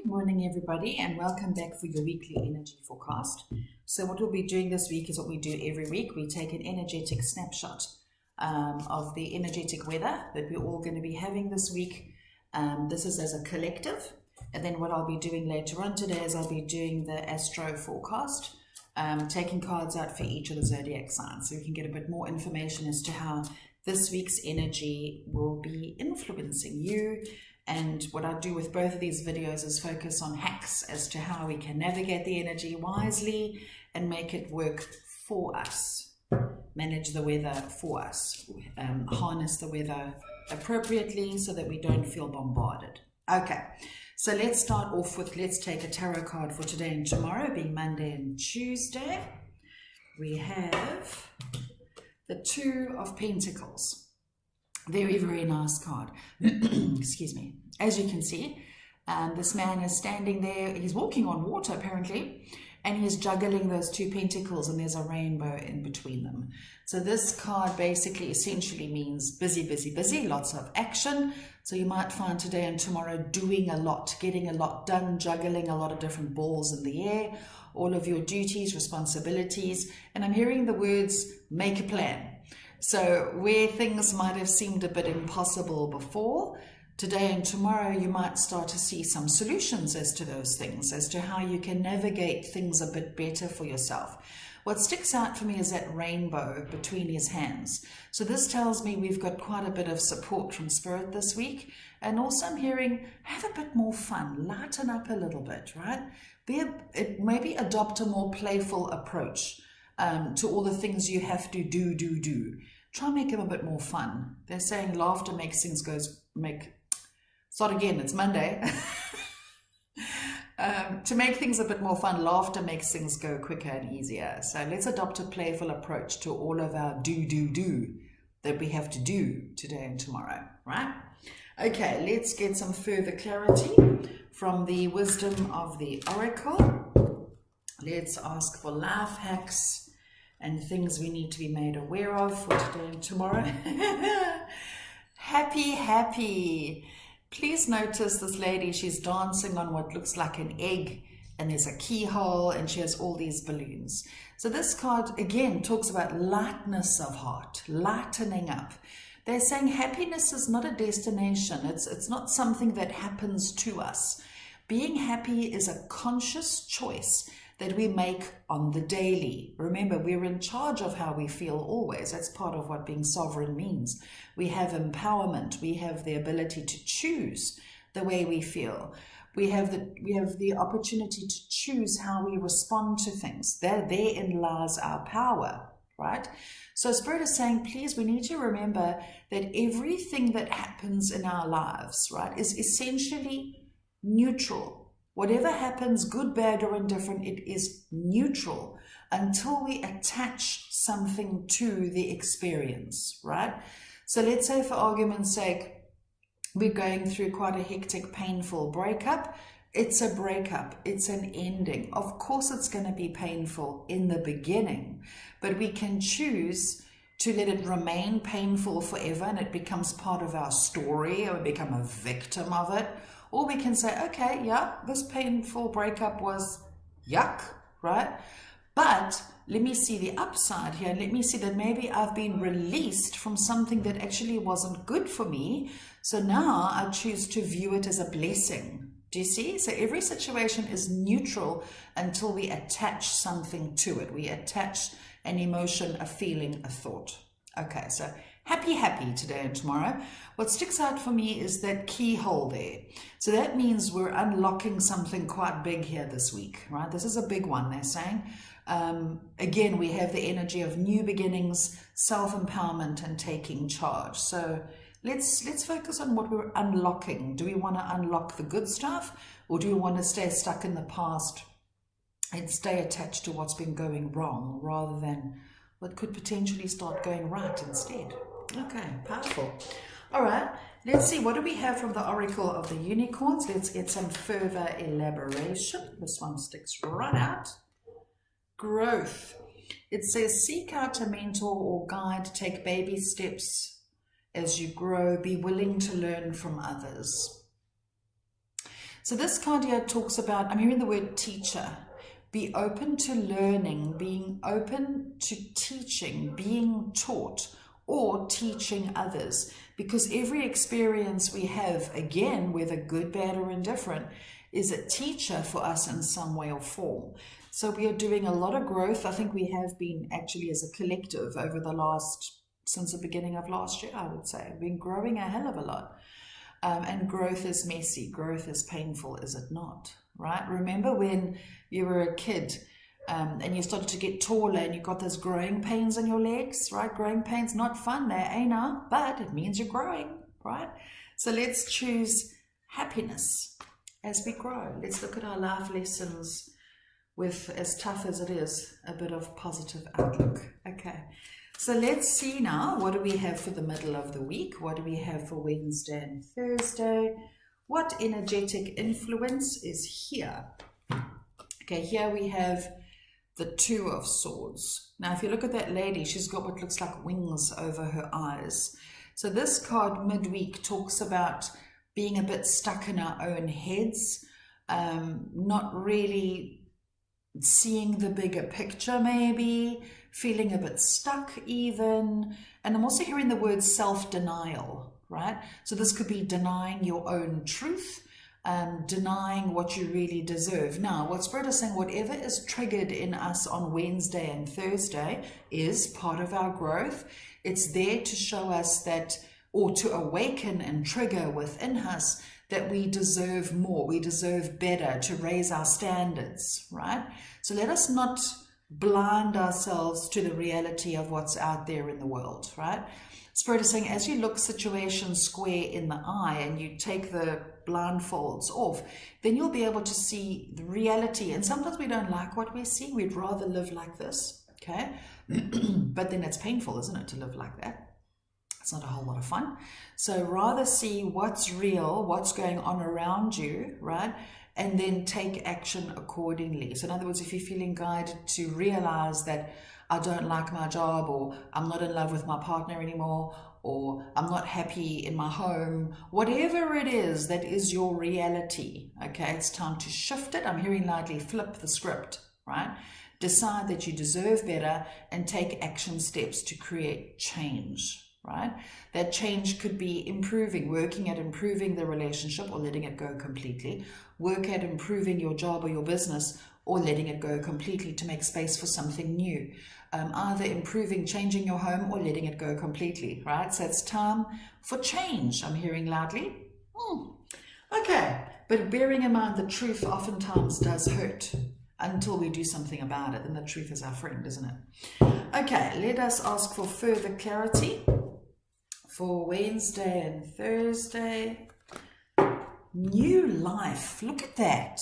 Morning, everybody, and welcome back for your weekly energy forecast. So what we'll be doing this week is what we do every week. We take an energetic snapshot of the energetic weather that we're all going to be having this week. This is as a collective. And then what I'll be doing later on today is I'll be doing the astro forecast, taking cards out for each of the zodiac signs so you can get a bit more information as to how this week's energy will be influencing you. And what I do with both of these videos is focus on hacks as to how we can navigate the energy wisely and make it work for us, manage the weather for us, harness the weather appropriately so that we don't feel bombarded. Okay, so let's start off with, let's take a tarot card for today and tomorrow, being Monday and Tuesday. We have the Two of Pentacles. Very, very nice card. Excuse me. As you can see, this man is standing there. He's walking on water, apparently, and he's juggling those two pentacles, and there's a rainbow in between them. So this card basically essentially means busy, busy, busy, lots of action. So you might find today and tomorrow doing a lot, getting a lot done, juggling a lot of different balls in the air, all of your duties, responsibilities. And I'm hearing the words, make a plan. So where things might have seemed a bit impossible before, today and tomorrow you might start to see some solutions as to those things, as to how you can navigate things a bit better for yourself. What sticks out for me is that rainbow between his hands. So this tells me we've got quite a bit of support from Spirit this week. And also I'm hearing, have a bit more fun, lighten up a little bit, right? Maybe adopt a more playful approach to all the things you have to do. Try and make them a bit more fun. They're saying laughter makes things start again, it's Monday. To make things a bit more fun, laughter makes things go quicker and easier. So let's adopt a playful approach to all of our do that we have to do today and tomorrow, right? Okay, let's get some further clarity from the wisdom of the Oracle. Let's ask for life hacks and things we need to be made aware of for today and tomorrow. Happy. Please notice this lady, she's dancing on what looks like an egg, and there's a keyhole, and she has all these balloons. So this card, again, talks about lightness of heart, lightening up. They're saying happiness is not a destination. It's not something that happens to us. Being happy is a conscious choice that we make on the daily. Remember, we're in charge of how we feel always. That's part of what being sovereign means. We have empowerment. We have the ability to choose the way we feel. We have the opportunity to choose how we respond to things. Therein lies our power, right? So Spirit is saying, please, we need to remember that everything that happens in our lives, right, is essentially neutral. Whatever happens, good, bad, or indifferent, it is neutral until we attach something to the experience, right? So let's say, for argument's sake, we're going through quite a hectic, painful breakup. It's a breakup. It's an ending. Of course, it's going to be painful in the beginning, but we can choose to let it remain painful forever and it becomes part of our story, or we become a victim of it. Or we can say, okay, yeah, this painful breakup was yuck, right? But let me see the upside here. Let me see that maybe I've been released from something that actually wasn't good for me. So now I choose to view it as a blessing. Do you see? So every situation is neutral until we attach something to it. We attach an emotion, a feeling, a thought. Okay, so happy today and tomorrow. What sticks out for me is that keyhole there. So that means we're unlocking something quite big here this week, right? This is a big one, they're saying. Again, we have the energy of new beginnings, self-empowerment, and taking charge. So let's focus on what we're unlocking. Do we want to unlock the good stuff, or do we want to stay stuck in the past and stay attached to what's been going wrong rather than what could potentially start going right instead? Okay, powerful. All right, let's see. What do we have from the Oracle of the Unicorns? Let's get some further elaboration. This one sticks right out. Growth. It says, seek out a mentor or guide, take baby steps as you grow, be willing to learn from others. So this card here talks about, I'm hearing the word teacher. Be open to learning, being open to teaching, being taught, or teaching others. Because every experience we have, again, whether good, bad, or indifferent, is a teacher for us in some way or form. So we are doing a lot of growth. I think we have been actually as a collective over the last, since the beginning of last year, I would say, we've been growing a hell of a lot. And growth is messy. Growth is painful, is it not? Right? Remember when you were a kid and you started to get taller and you got those growing pains in your legs, right? Growing pains, not fun, they ain't now, but it means you're growing, right? So let's choose happiness as we grow. Let's look at our life lessons with, as tough as it is, a bit of positive outlook. Okay. So let's see now, what do we have for the middle of the week? What do we have for Wednesday and Thursday? What energetic influence is here? Okay, here we have the Two of Swords. Now, if you look at that lady, she's got what looks like wings over her eyes. So this card midweek talks about being a bit stuck in our own heads, not really seeing the bigger picture maybe, feeling a bit stuck even. And I'm also hearing the word self-denial, right? So this could be denying your own truth, denying what you really deserve. Now, what Spirit is saying, whatever is triggered in us on Wednesday and Thursday is part of our growth. It's there to show us that, or to awaken and trigger within us that we deserve more, we deserve better, to raise our standards, right? So let us not blind ourselves to the reality of what's out there in the world, right? Spirit is saying, as you look situations square in the eye and you take the blindfolds off, then you'll be able to see the reality. And sometimes we don't like what we see. We'd rather live like this, okay? But then it's painful, isn't it, to live like that? It's not a whole lot of fun. So rather see what's real, what's going on around you, right? And then take action accordingly. So in other words, if you're feeling guided to realize that I don't like my job, or I'm not in love with my partner anymore, or I'm not happy in my home, whatever it is that is your reality, okay, it's time to shift it. I'm hearing lightly, flip the script, right? Decide that you deserve better and take action steps to create change. Right? That change could be improving, working at improving the relationship or letting it go completely. Work at improving your job or your business or letting it go completely to make space for something new. Either improving, changing your home or letting it go completely, right? So it's time for change, I'm hearing loudly. Okay, but bearing in mind the truth oftentimes does hurt until we do something about it, and the truth is our friend, isn't it? Okay, let us ask for further clarity for Wednesday and Thursday. New life. Look at that.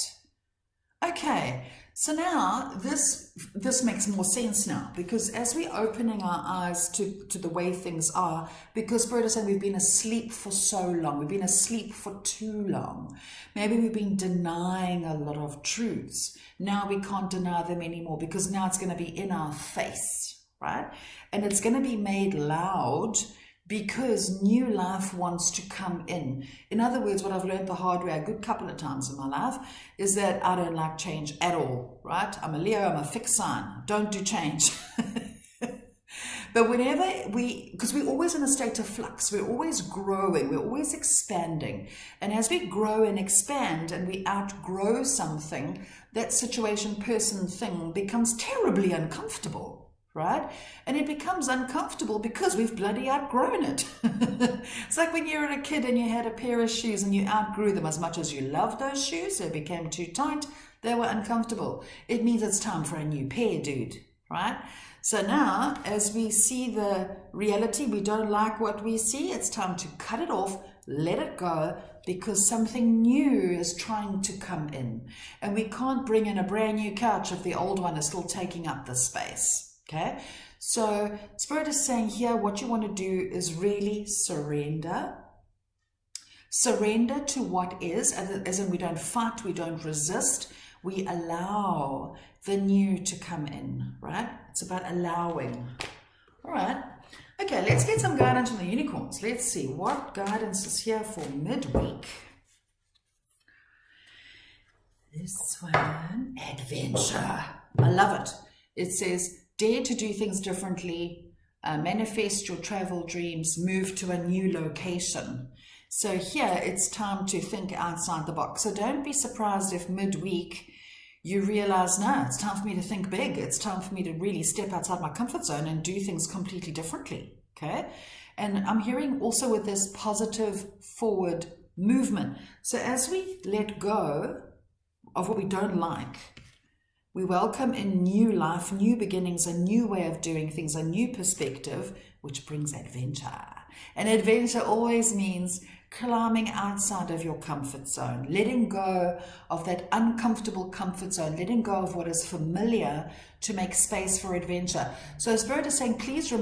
Okay, so now this makes more sense now, because as we're opening our eyes to the way things are, because Spirit is saying we've been asleep for so long, we've been asleep for too long. Maybe we've been denying a lot of truths. Now we can't deny them anymore, because now it's going to be in our face, right? And it's going to be made loud, because new life wants to come in. In other words, what I've learned the hard way a good couple of times in my life is that I don't like change at all, right? I'm a Leo, I'm a fixed sign. Don't do change. But whenever because we're always in a state of flux, we're always growing, we're always expanding. And as we grow and expand and we outgrow something, that situation, person, thing becomes terribly uncomfortable. Right? And it becomes uncomfortable because we've bloody outgrown it. It's like when you were a kid and you had a pair of shoes and you outgrew them. As much as you loved those shoes, they became too tight, they were uncomfortable. It means it's time for a new pair, dude, right? So now, as we see the reality, we don't like what we see, it's time to cut it off, let it go, because something new is trying to come in. And we can't bring in a brand new couch if the old one is still taking up the space. Okay, so Spirit is saying here, what you want to do is really surrender. Surrender to what is, as in we don't fight, we don't resist, we allow the new to come in, right? It's about allowing. All right, okay, let's get some guidance from the unicorns. Let's see what guidance is here for midweek. This one, adventure. I love it. It says, dare to do things differently, manifest your travel dreams, move to a new location. So here it's time to think outside the box. So don't be surprised if midweek you realize, no, it's time for me to think big. It's time for me to really step outside my comfort zone and do things completely differently. Okay. And I'm hearing also with this positive forward movement. So as we let go of what we don't like, we welcome in new life, new beginnings, a new way of doing things, a new perspective, which brings adventure. And adventure always means climbing outside of your comfort zone, letting go of that uncomfortable comfort zone, letting go of what is familiar to make space for adventure. So Spirit is saying, please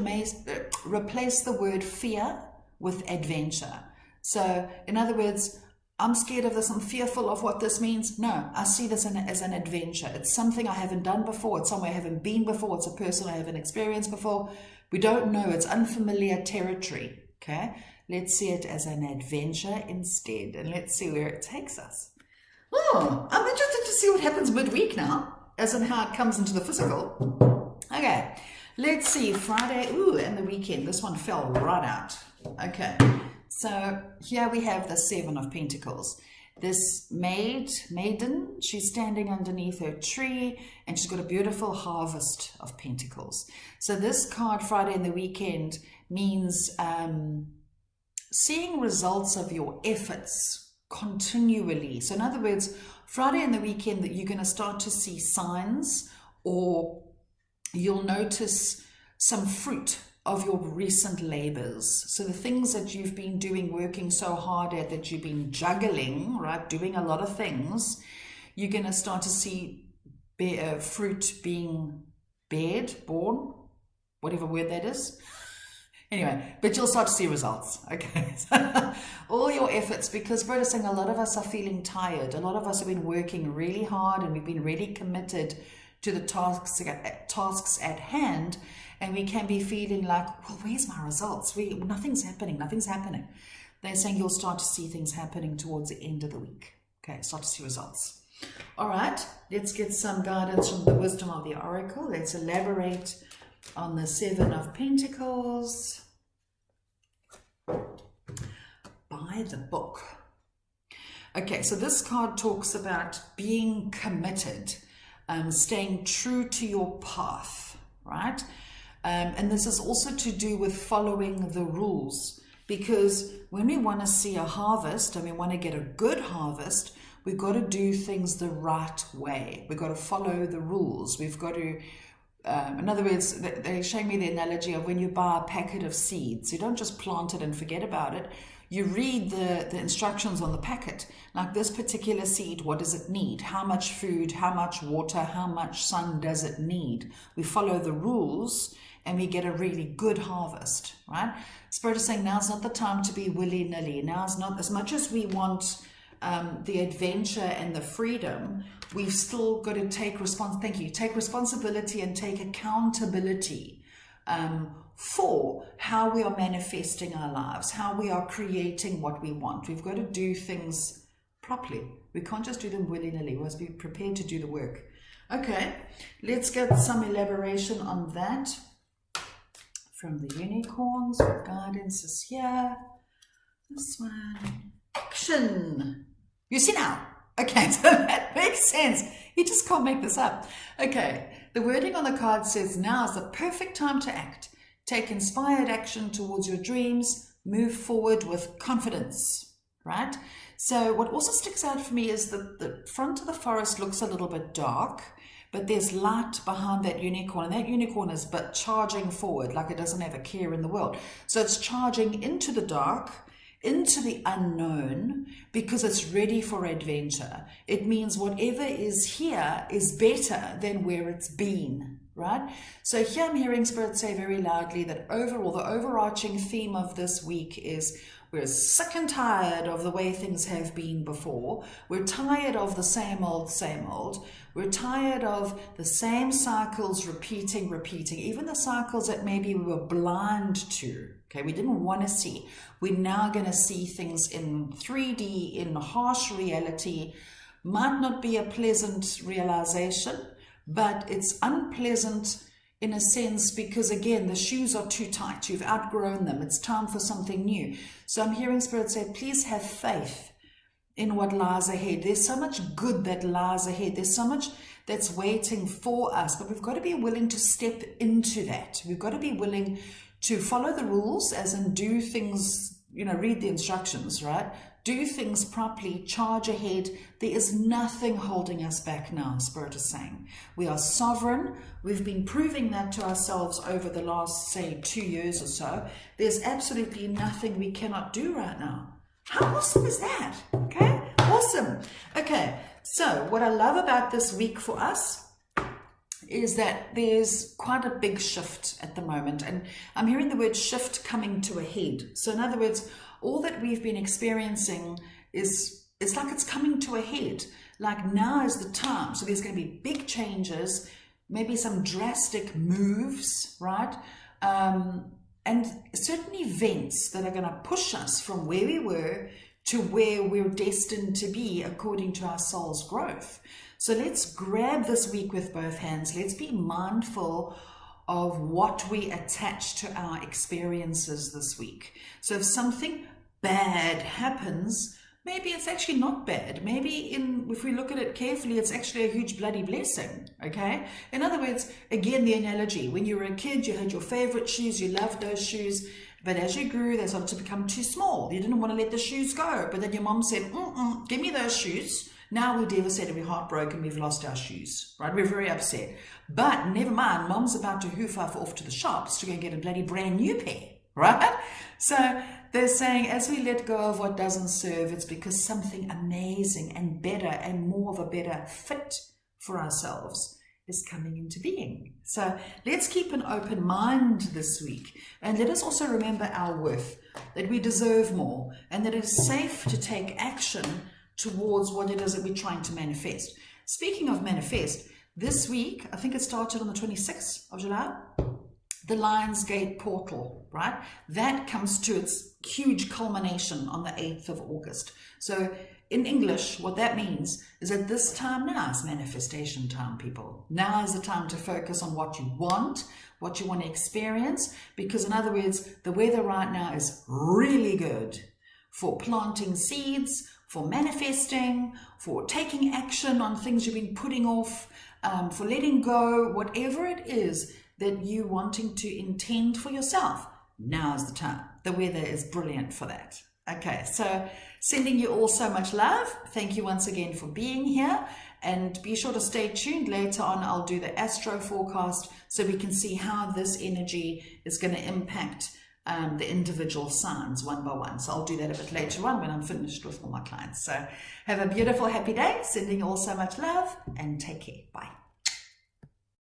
replace the word fear with adventure. So in other words, I'm scared of this, I'm fearful of what this means. No, I see this as an adventure. It's something I haven't done before. It's somewhere I haven't been before. It's a person I haven't experienced before. We don't know. It's unfamiliar territory. Okay, let's see it as an adventure instead, and let's see where it takes us. Oh, I'm interested to see what happens midweek now, as in how it comes into the physical. Okay, let's see, Friday, and the weekend. This one fell right out. Okay, so here we have the Seven of Pentacles. This maiden, she's standing underneath her tree, and she's got a beautiful harvest of pentacles. So this card, Friday and the weekend, means seeing results of your efforts continually. So in other words, Friday and the weekend, that you're going to start to see signs, or you'll notice some fruit of your recent labors. So the things that you've been doing, working so hard at, that you've been juggling, right, doing a lot of things, you're going to start to see fruit being born, whatever word that is. Anyway, but you'll start to see results. Okay, all your efforts, because Spirit is saying a lot of us are feeling tired. A lot of us have been working really hard, and we've been really committed to the tasks at hand, and we can be feeling like, well, where's my results? Nothing's happening. They're saying you'll start to see things happening towards the end of the week. Okay, start to see results. All right, let's get some guidance from the wisdom of the Oracle. Let's elaborate on the Seven of Pentacles. By the book. Okay, so this card talks about being committed, staying true to your path, right? And this is also to do with following the rules, because when we want to see a harvest and we want to get a good harvest, we've got to do things the right way. We've got to follow the rules. We've got to in other words, they're showing me the analogy of when you buy a packet of seeds. You don't just plant it and forget about it. You read the instructions on the packet. Like this particular seed, what does it need? How much food, how much water, how much sun does it need? We follow the rules and we get a really good harvest, right? Spirit is saying now's not the time to be willy-nilly. Now's not, as much as we want the adventure and the freedom, we've still got to take responsibility and take accountability for how we are manifesting our lives, how we are creating what we want. We've got to do things properly. We can't just do them willy-nilly. We must be prepared to do the work. Okay, let's get some elaboration on that from the unicorns. What guidance is here? This one. Action. You see now? Okay, so that makes sense. You just can't make this up. Okay, the wording on the card says now is the perfect time to act. Take inspired action towards your dreams. Move forward with confidence, right? So what also sticks out for me is that the front of the forest looks a little bit dark, but there's light behind that unicorn, and that unicorn is but charging forward like it doesn't have a care in the world. So it's charging into the dark, into the unknown, because it's ready for adventure. It means whatever is here is better than where it's been, right? So here I'm hearing Spirit say very loudly that overall, the overarching theme of this week is we're sick and tired of the way things have been before. We're tired of the same old, same old. We're tired of the same cycles repeating, even the cycles that maybe we were blind to. Okay, we didn't want to see. We're now going to see things in 3D, in harsh reality, might not be a pleasant realization, but it's unpleasant in a sense because, again, the shoes are too tight. You've outgrown them. It's time for something new. So I'm hearing Spirit say, please have faith in what lies ahead. There's so much good that lies ahead. There's so much that's waiting for us, but we've got to be willing to step into that. We've got to be willing to follow the rules, as in do things, read the instructions, right? Do things properly, charge ahead. There is nothing holding us back now, Spirit is saying. We are sovereign. We've been proving that to ourselves over the last, say, 2 years or so. There's absolutely nothing we cannot do right now. How awesome is that? Okay, awesome. Okay, so what I love about this week for us is that there's quite a big shift at the moment. And I'm hearing the word shift coming to a head. So in other words, all that we've been experiencing it's like it's coming to a head. Like now is the time. So there's going to be big changes, maybe some drastic moves, right? And certain events that are going to push us from where we were to where we're destined to be according to our soul's growth. So let's grab this week with both hands. Let's be mindful of what we attach to our experiences this week. So if something bad happens, maybe it's actually not bad. Maybe if we look at it carefully, it's actually a huge bloody blessing, okay? In other words, again, the analogy, when you were a kid, you had your favorite shoes, you loved those shoes, but as you grew, they started to become too small. You didn't want to let the shoes go, but then your mom said, give me those shoes. Now we're devastated, we're heartbroken, we've lost our shoes, right? We're very upset. But never mind, mom's about to hoof off to the shops to go and get a bloody brand new pair, right? So they're saying as we let go of what doesn't serve, it's because something amazing and better and more of a better fit for ourselves is coming into being. So let's keep an open mind this week. And let us also remember our worth, that we deserve more and that it is safe to take action towards what it is that we're trying to manifest. Speaking of manifest, this week, I think it started on the 26th of July, the Lionsgate portal, right? That comes to its huge culmination on the 8th of August. So in English, what that means is that this time now is manifestation time, people. Now is the time to focus on what you want to experience, because in other words, the weather right now is really good for planting seeds, for manifesting, for taking action on things you've been putting off, for letting go, whatever it is that you wanting to intend for yourself. Now is the time. The weather is brilliant for that. Okay, so sending you all so much love. Thank you once again for being here, and be sure to stay tuned. Later on, I'll do the astro forecast so we can see how this energy is going to impact the individual signs one by one. So I'll do that a bit later on when I'm finished with all my clients. So have a beautiful, happy day. Sending you all so much love and take care. Bye.